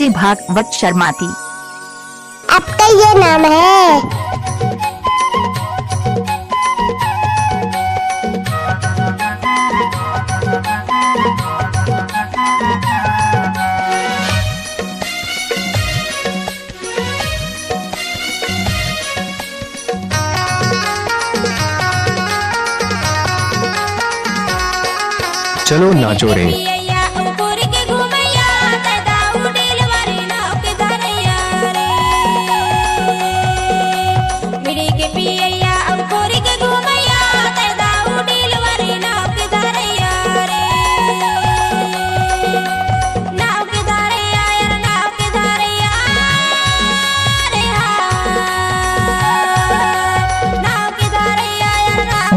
DJ Bhagavat शर्माती। आपका ये नाम है? चलो नाचो रे।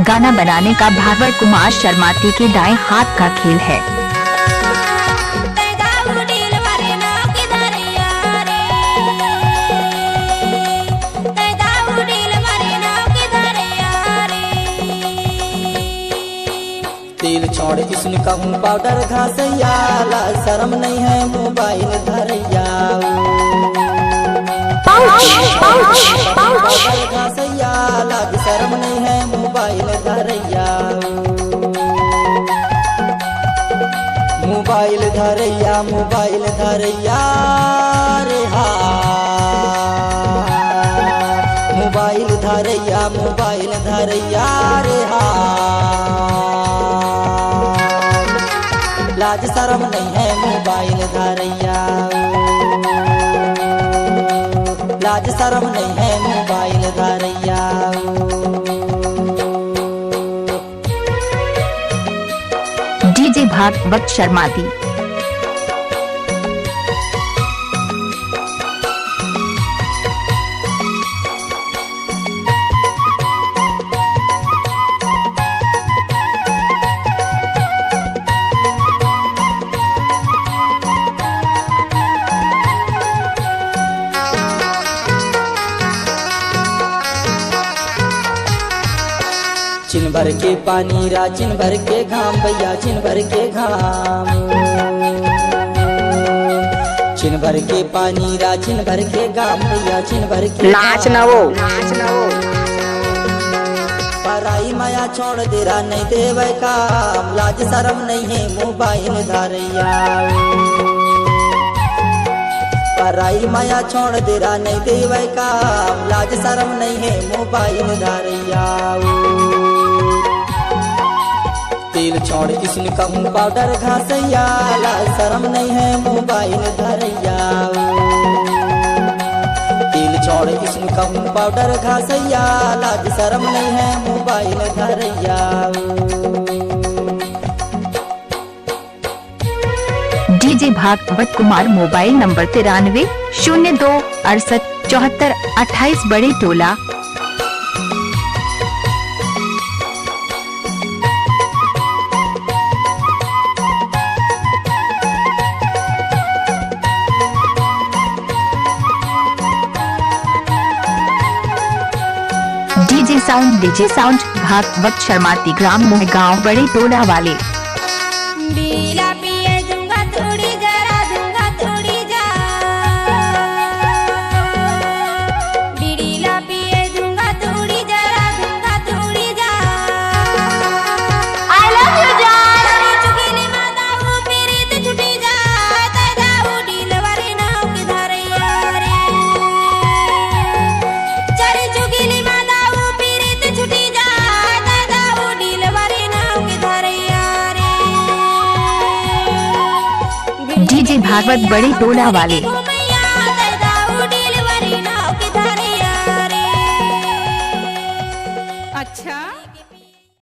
गाना बनाने का भागवत कुमार शर्माती के दाएं हाथ का खेल है। तेल छोड़ इसने कहूँ पाउडर घासैया, लाज शर्म नहीं है मोबाइल धरैया। पाउडर घासैया, लाज शर्म नहीं है mobile Dharaiya. Mobile Dharaiya, mobile Dharaiya रे हा। मोबाइल धरैया, मोबाइल धरैया रे हा। लाज शर्म नहीं है मोबाइल धरैया। लाज शर्म नहीं है मोबाइल धरैया। डीजे भागवत शर्माती। चिन भर के पानी रा, चिन भर के घाम भैया, चिन भर के घाम। चिन भर के पानी रा, चिन भर के घाम भैया, चिन भर के नाच ना वो, नाच ना वो। पराई माया छोड़ दे रा, नहीं देवे काम। लाज शर्म नहीं है मोबाइल धरैया। पराई माया छोड़ दे रा, नहीं देवे काम। लाज शर्म नहीं है मोबाइल धरैया। तेल छोड़ इसने कहूँ पाउडर घासैया, लाज शर्म नहीं है मोबाइल धरैया। तेल छोड़ इसने कहूँ पाउडर घासैया, लाज शर्म नहीं है मोबाइल धरैया। DJ Bhagwat Kumar mobile number 93 02 68 74 28 बड़े टोला। डीजे साउंड भागवत शर्माती, ग्राम मोहगांव बड़े टोला वाले। डीजे भागवत बड़े टोला वाले।